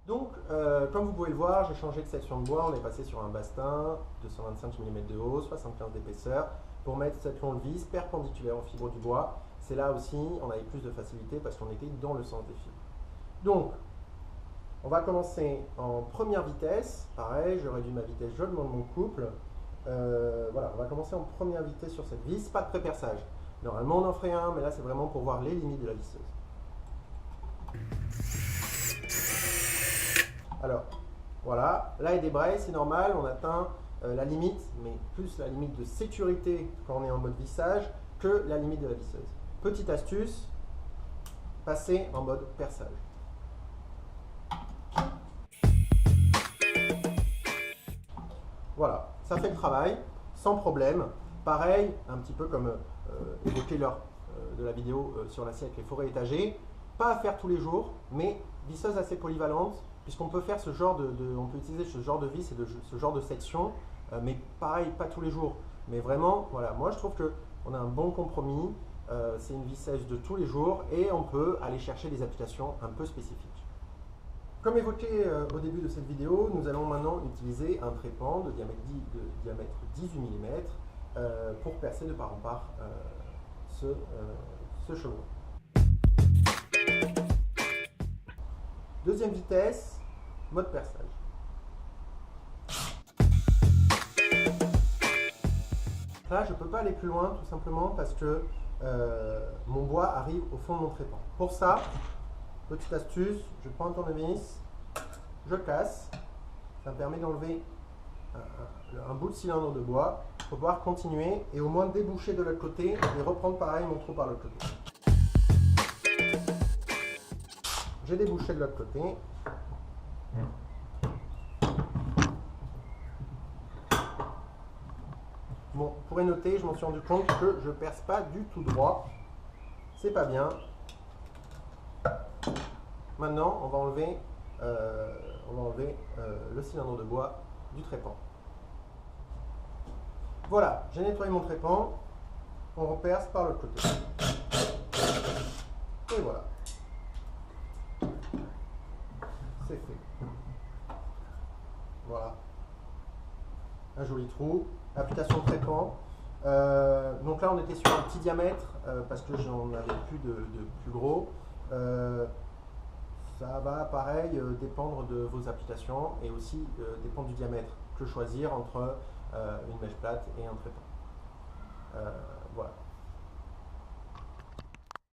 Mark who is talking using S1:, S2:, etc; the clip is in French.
S1: Donc, comme vous pouvez le voir, j'ai changé de section de bois. On est passé sur un bastin, 225 mm de haut, 75 d'épaisseur, pour mettre cette longue vis perpendiculaire aux fibres du bois. C'est là aussi, on avait plus de facilité parce qu'on était dans le sens des fibres. Donc, on va commencer en première vitesse. Pareil, je réduis ma vitesse, je demande mon couple. Voilà, on va commencer en première vitesse sur cette vis, pas de pré-perçage. Normalement, on en ferait un, mais là, c'est vraiment pour voir les limites de la visseuse. Alors, voilà, là, il débraye, c'est normal, on atteint la limite, mais plus la limite de sécurité quand on est en mode vissage que la limite de la visseuse. Petite astuce, passer en mode perçage. Voilà, ça fait le travail, sans problème. Pareil, un petit peu comme évoqué lors de la vidéo sur l'acier avec les forêts étagées. Pas à faire tous les jours, mais visseuse assez polyvalente, puisqu'on peut faire on peut utiliser ce genre de vis et ce genre de section, mais pareil, pas tous les jours. Mais vraiment, voilà, moi je trouve qu'on a un bon compromis. C'est une visseuse de tous les jours et on peut aller chercher des applications un peu spécifiques. Comme évoqué au début de cette vidéo, nous allons maintenant utiliser un trépan de diamètre 18 mm pour percer de part en part ce chevron. Deuxième vitesse, mode perçage. Là, je ne peux pas aller plus loin tout simplement parce que mon bois arrive au fond de mon trépan. Pour ça, petite astuce, je prends un tournevis, je casse, ça me permet d'enlever un bout de cylindre de bois pour pouvoir continuer et au moins déboucher de l'autre côté et reprendre pareil mon trou par l'autre côté. J'ai débouché de l'autre côté. Bon, vous pourrez noter, je m'en suis rendu compte que je ne perce pas du tout droit. C'est pas bien. Maintenant, on va enlever le cylindre de bois du trépan. Voilà, j'ai nettoyé mon trépan. On reperce par l'autre côté. Et voilà. C'est fait. Voilà. Un joli trou. Application trépan. Donc là, on était sur un petit diamètre parce que j'en avais plus de plus gros. Ça va, pareil, dépendre de vos applications et aussi dépendre du diamètre. Que choisir entre une mèche plate et un trépan. Voilà.